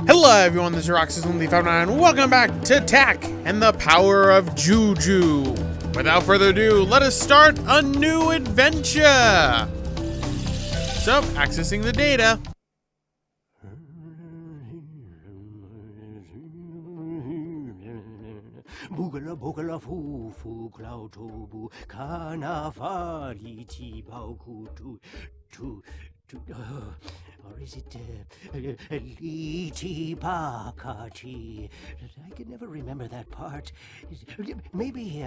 Hello everyone, this is Roxas1559. Welcome back to Tak and the Power of Juju. Without further ado, let us start a new adventure. So, accessing the data. Boogala boogala foo foo cloud tobu kana fari ti bauku to or is it Liti Pakati? I can never remember that part. Maybe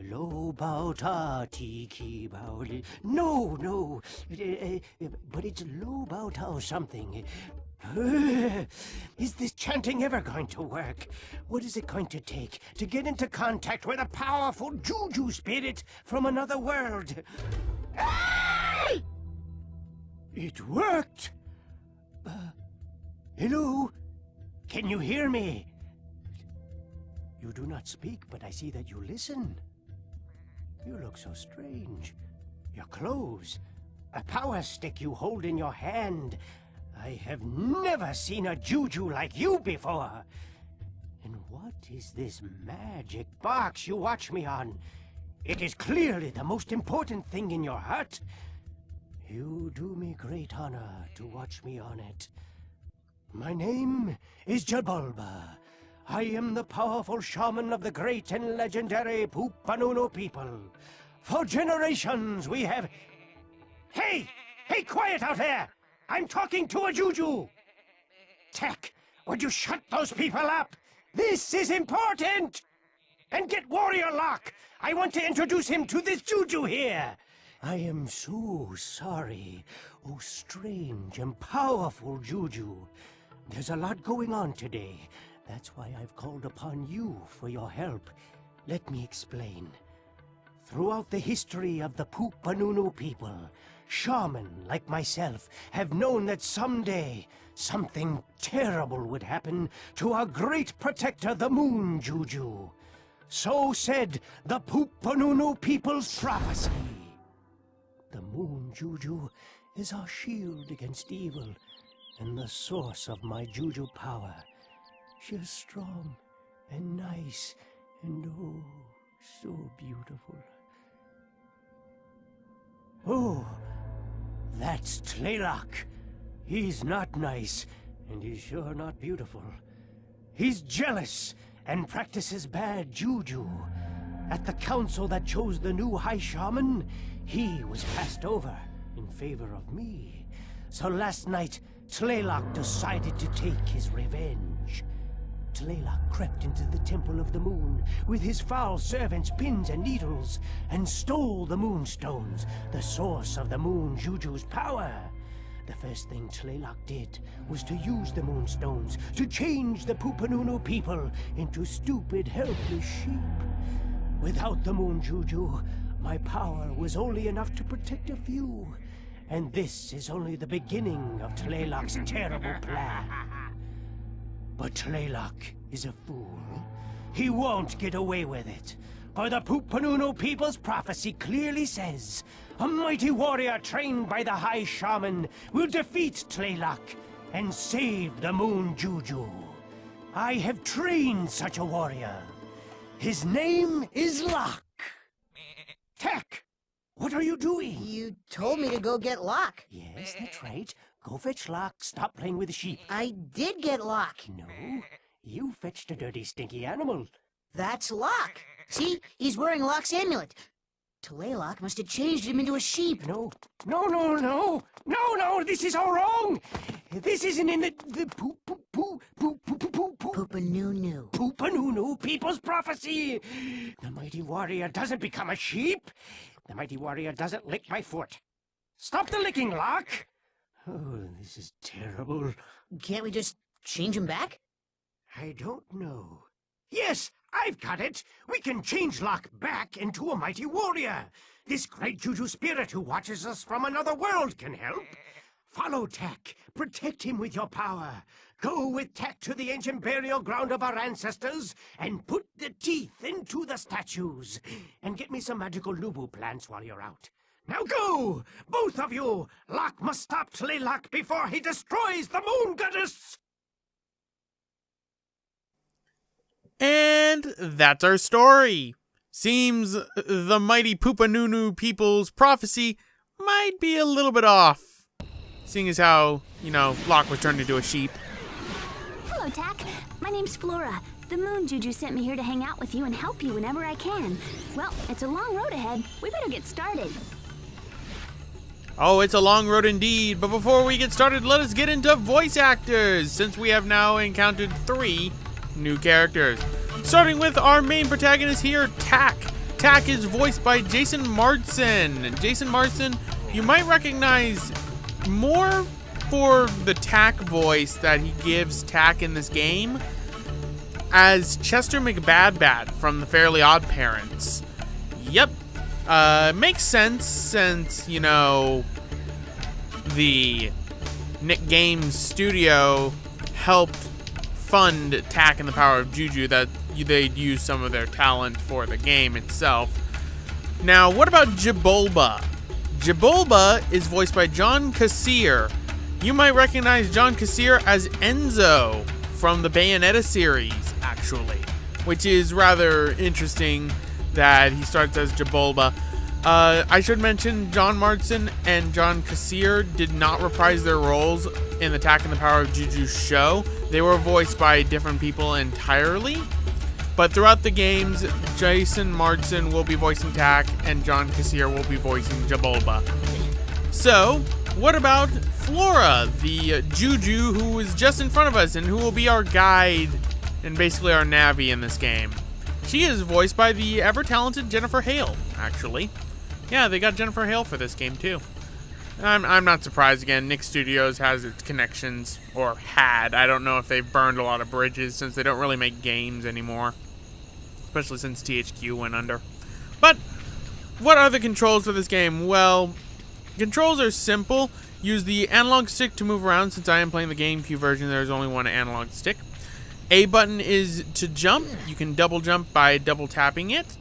Lo Bao Ta Ti Ki Bao. No, but it's Lo Bao Tao something. Is this chanting ever going to work? What is it going to take to get into contact with a powerful Juju spirit from another world? It worked! Hello? Can you hear me? You do not speak, but I see that you listen. You look so strange. Your clothes, a power stick you hold in your hand. I have never seen a Juju like you before. And what is this magic box you watch me on? It is clearly the most important thing in your hut. You do me great honor to watch me on it. My name is Jabulba. I am the powerful shaman of the great and legendary Poopanunu people. For generations we have... Hey, quiet out there! I'm talking to a Juju! Tak, would you shut those people up? This is important! And get Warrior Locke! I want to introduce him to this Juju here! I am so sorry, oh strange and powerful Juju. There's a lot going on today. That's why I've called upon you for your help. Let me explain. Throughout the history of the Poopanunu people, shaman like myself have known that someday something terrible would happen to our great protector, the Moon Juju. So said the Poopanunu people's prophecy. The Moon Juju is our shield against evil and the source of my Juju power. She is strong and nice and oh, so beautiful. Oh, that's Tlaloc. He's not nice, and he's sure not beautiful. He's jealous and practices bad Juju. At the council that chose the new High Shaman, he was passed over in favor of me. So last night, Tlaloc decided to take his revenge. Tlaloc crept into the Temple of the Moon with his foul servants, pins and needles, and stole the Moonstones, the source of the Moon Juju's power. The first thing Tlaloc did was to use the Moonstones to change the Poopanunu people into stupid, helpless sheep. Without the Moon Juju, my power was only enough to protect a few. And this is only the beginning of Tlaloc's terrible plan. But Tlaloc is a fool. He won't get away with it. For the Poopanunu people's prophecy clearly says, a mighty warrior trained by the High Shaman will defeat Tlaloc and save the Moon Juju. I have trained such a warrior. His name is Locke. Tak, what are you doing? You told me to go get Locke. Yes, that's right. Go fetch Locke. Stop playing with the sheep. I did get Locke. No, you fetched a dirty, stinky animal. That's Locke. See, he's wearing Locke's amulet. Tlaloc must have changed him into a sheep. No, this is all wrong. This isn't in the Poopanunu. Poopanunu people's prophecy. The mighty warrior doesn't become a sheep. The mighty warrior doesn't lick my foot. Stop the licking, Locke. Oh, this is terrible. Can't we just change him back? I don't know. Yes, I've got it. We can change Locke back into a mighty warrior. This great Juju spirit who watches us from another world can help. Follow Tak. Protect him with your power. Go with Tak to the ancient burial ground of our ancestors and put the teeth into the statues. And get me some magical Nubu plants while you're out. Now go! Both of you! Locke must stop Tlaloc before he destroys the Moon Goddess! And that's our story. Seems the mighty Poopanunu people's prophecy might be a little bit off. Seeing as how, Locke was turned into a sheep. Hello, Tack. My name's Flora. The moon Juju sent me here to hang out with you and help you whenever I can. Well, it's a long road ahead. We better get started. Oh, it's a long road indeed, but before we get started, let us get into voice actors, since we have now encountered 3 new characters. Starting with our main protagonist here, Tack. Tack is voiced by Jason Marsden. Jason Marsden, you might recognize more for the Tack voice that he gives Tack in this game as Chester McBadbad from the Fairly Odd Parents. Yep. Makes sense since, the Nick Games studio helped fund Tack and the Power of Juju, that they'd use some of their talent for the game itself. Now, what about Jabulba? Jabulba is voiced by John Kassir. You might recognize John Kassir as Enzo from the Bayonetta series, actually, which is rather interesting that he starts as Jabulba. I should mention John Marsden and John Kassir did not reprise their roles in the Tack and the Power of Juju show. They were voiced by different people entirely. But throughout the games, Jason Marsden will be voicing Tack and John Kassir will be voicing Jabulba. So, what about Flora, the Juju who was just in front of us and who will be our guide and basically our Navi in this game? She is voiced by the ever-talented Jennifer Hale, actually. Yeah, they got Jennifer Hale for this game, too. I'm not surprised. Again, Nick Studios has its connections, or had. I don't know if they've burned a lot of bridges since they don't really make games anymore, especially since THQ went under. But what are the controls for this game? Well, controls are simple. Use the analog stick to move around. Since I am playing the GameCube version, there's only one analog stick. A button is to jump. You can double jump by double tapping it.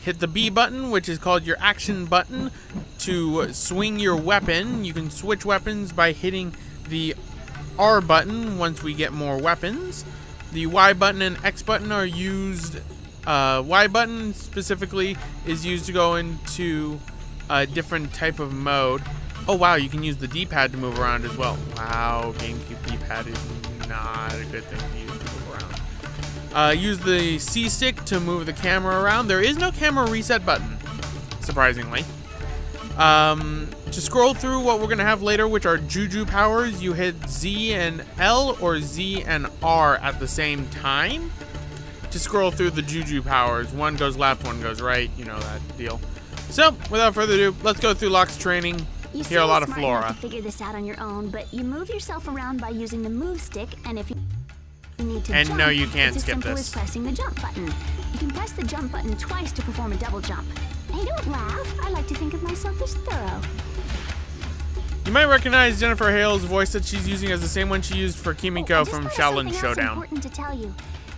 Hit the B button, which is called your action button, to swing your weapon. You can switch weapons by hitting the R button once we get more weapons. The Y button and X button are used. Y button specifically is used to go into a different type of mode. Oh wow, you can use the D-pad to move around as well. Wow, GameCube D-pad is not a good thing to use to move around. Use the C stick to move the camera around. There is no camera reset button, surprisingly. To scroll through what we're going to have later, which are Juju powers, you hit Z and L or Z and R at the same time to scroll through the Juju powers. One goes left, one goes right, you know that deal. So, without further ado, let's go through Locke's training. You Hear a lot of smart enough Flora. to figure this out on your own, but you move yourself around by using the move stick, and if you need to And jump, no, you can't it's skip as simple this. as pressing the jump button. You can press the jump button twice to perform a double jump. Hey, don't laugh. I like to think of myself as thorough. You might recognize Jennifer Hale's voice that she's using as the same one she used for Kimiko I just from thought of Shaolin something else Showdown. important to tell you.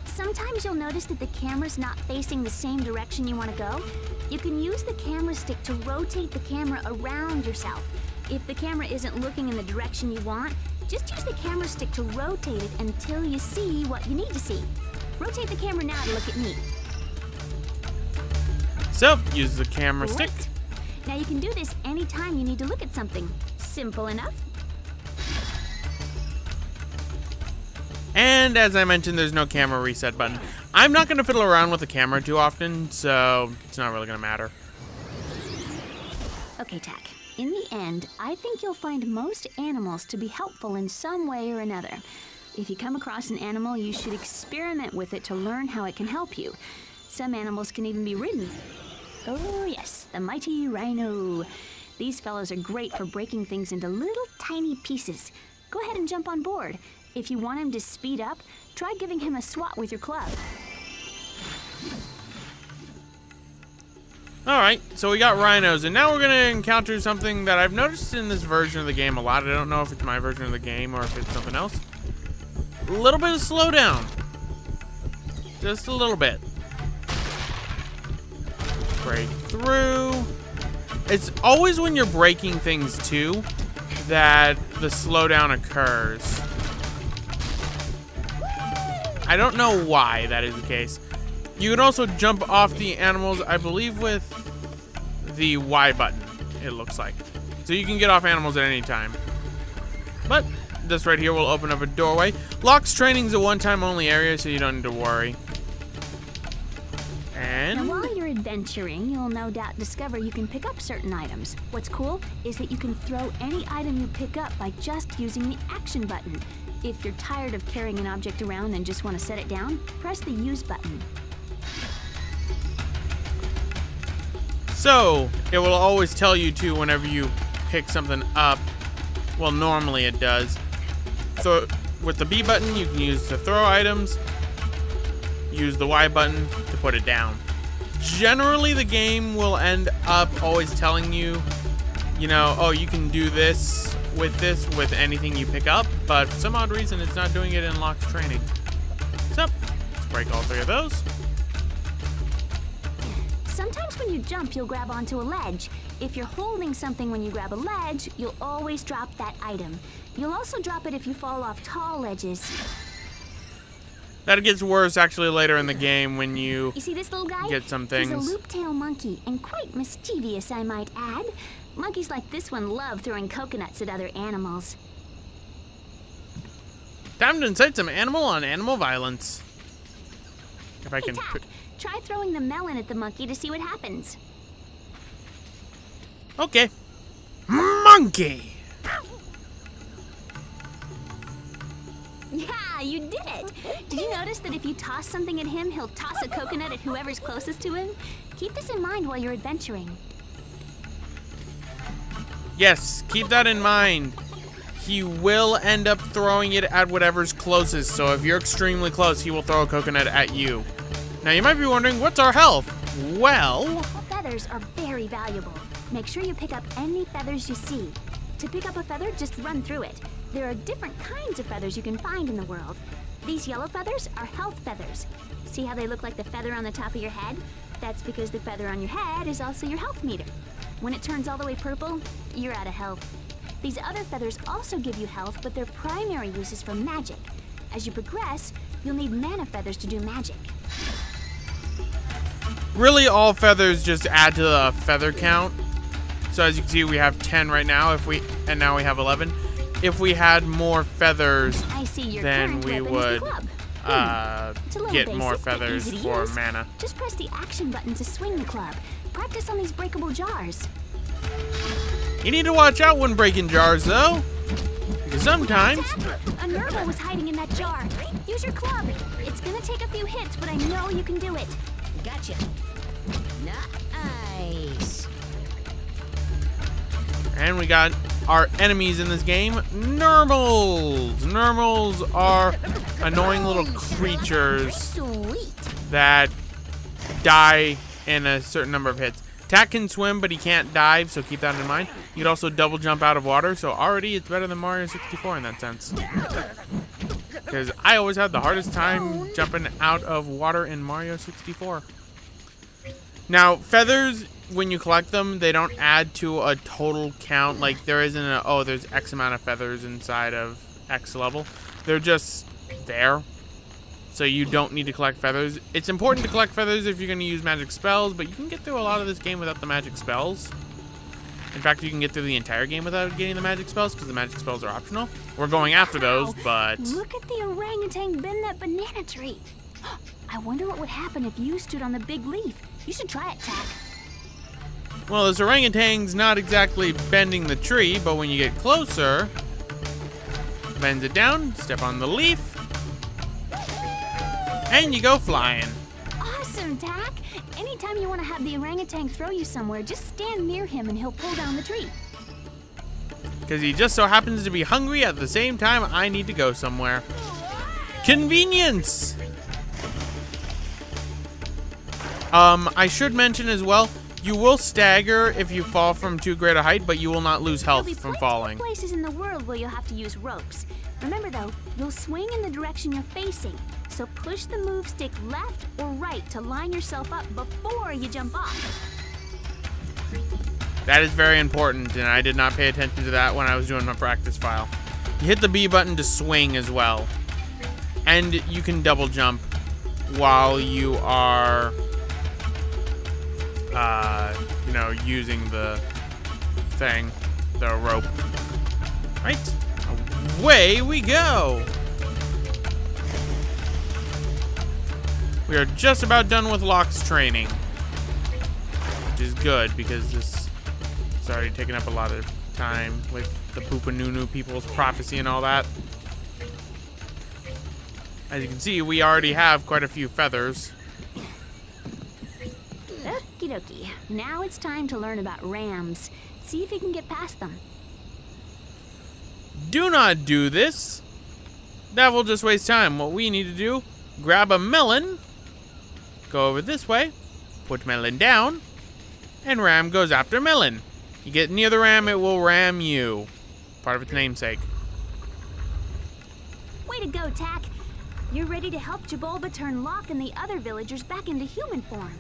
Sometimes you'll notice that the camera's not facing the same direction you want to go. You can use the camera stick to rotate the camera around yourself. If the camera isn't looking in the direction you want, just use the camera stick to rotate it until you see what you need to see. Rotate the camera now to look at me. So, use the camera stick. Great. Now you can do this anytime you need to look at something. Simple enough. And as I mentioned, there's no camera reset button. I'm not going to fiddle around with the camera too often, so it's not really going to matter. Okay, Tack. In the end, I think you'll find most animals to be helpful in some way or another. If you come across an animal, you should experiment with it to learn how it can help you. Some animals can even be ridden. Oh yes, the mighty rhino. These fellows are great for breaking things into little tiny pieces. Go ahead and jump on board. If you want him to speed up, try giving him a swat with your club. Alright, so we got rhinos, and now we're going to encounter something that I've noticed in this version of the game a lot. I don't know if it's my version of the game or if it's something else. A little bit of slowdown. Just a little bit. Break through. It's always when you're breaking things too that the slowdown occurs. I don't know why that is the case. You can also jump off the animals, I believe, with the Y button, it looks like. So you can get off animals at any time. But this right here will open up a doorway. Locke's training is a one-time only area, so you don't need to worry. And Now, while you're adventuring, you'll no doubt discover you can pick up certain items. What's cool is that you can throw any item you pick up by just using the action button. If you're tired of carrying an object around and just want to set it down, press the use button. so it will always tell you to whenever you pick something up. Well, normally it does. So with the B button, you can use to throw items. Use the Y button to put it down. Generally, the game will end up always telling you, you know, oh, you can do this with anything you pick up, but for some odd reason, it's not doing it in Locke's training. So, let's break all three of those. Sometimes when you jump, you'll grab onto a ledge. If you're holding something when you grab a ledge, you'll always drop that item. You'll also drop it if you fall off tall ledges. That gets worse actually later in the game when you see this little guy? get some things. He's a loop-tail monkey, and quite mischievous, I might add. Monkeys like this one love throwing coconuts at other animals. Time to incite some animal-on-animal violence. If I can. Tack, try throwing the melon at the monkey to see what happens. Okay. Monkey! Yeah, you did it! Did you notice that if you toss something at him, he'll toss a coconut at whoever's closest to him? Keep this in mind while you're adventuring. Yes, keep that in mind. He will end up throwing it at whatever's closest, so if you're extremely close, he will throw a coconut at you. Now, you might be wondering, what's our health? Well... feathers are very valuable. Make sure you pick up any feathers you see. To pick up a feather, just run through it. There are different kinds of feathers you can find in the world. These yellow feathers are health feathers. See how they look like the feather on the top of your head? That's because the feather on your head is also your health meter. When it turns all the way purple, you're out of health. These other feathers also give you health, but their primary use is for magic. As you progress, you'll need mana feathers to do magic. Really, all feathers just add to the feather count. So as you can see, we have 10 right now, and now we have 11. If we had more feathers, then we would get more feathers for mana. Just press the action button to swing the club. Practice on these breakable jars. You need to watch out when breaking jars, though. Because sometimes... A Nervo was hiding in that jar. Use your club. It's gonna take a few hits, but I know you can do it. Gotcha. Nice. And we got our enemies in this game, Normals. Normals are annoying little creatures that die in a certain number of hits. Tack can swim, but he can't dive, so keep that in mind. You could also double jump out of water, so already it's better than Mario 64 in that sense. Because I always had the hardest time jumping out of water in Mario 64. Now, feathers, when you collect them, they don't add to a total count. Like, there isn't a, oh, there's X amount of feathers inside of X level. They're just there. So you don't need to collect feathers. It's important to collect feathers if you're going to use magic spells, but you can get through a lot of this game without the magic spells. In fact, you can get through the entire game without getting the magic spells, because the magic spells are optional. We're going after those, but... Look at the orangutan bend that banana tree. I wonder what would happen if you stood on the big leaf. You should try it, Tack. Well, this orangutan's not exactly bending the tree, but when you get closer, bends it down, step on the leaf, and you go flying. Awesome, Tack. Anytime you want to have the orangutan throw you somewhere, just stand near him and he'll pull down the tree. Because he just so happens to be hungry at the same time I need to go somewhere. Convenience! I should mention as well, you will stagger if you fall from too great a height, but you will not lose health from falling. There'll be places in the world where you'll have to use ropes. Remember though, you'll swing in the direction you're facing. So push the move stick left or right to line yourself up before you jump off. That is very important, and I did not pay attention to that when I was doing my practice file. You hit the B button to swing as well. And you can double jump. while you are, using the thing, the rope. Right? Away we go! We are just about done with Locke's training, which is good because this is already taking up a lot of time with the Poopanunu people's prophecy and all that. As you can see, we already have quite a few feathers. Okie dokie. Now it's time to learn about rams. See if you can get past them. Do not do this. That will just waste time. What we need to do, grab a melon, go over this way, put melon down, and ram goes after melon. You get near the ram, it will ram you. Part of its namesake. Way to go, Tack. You're ready to help Jabulba turn Locke and the other villagers back into human form.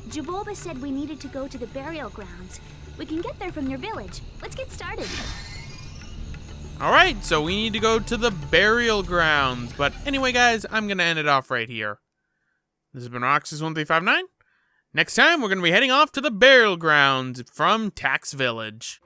Jabulba said we needed to go to the burial grounds. We can get there from your village. Let's get started. Alright, so we need to go to the burial grounds. But anyway, guys, I'm going to end it off right here. This has been Roxas1359. Next time, we're going to be heading off to the burial grounds from Tack's Village.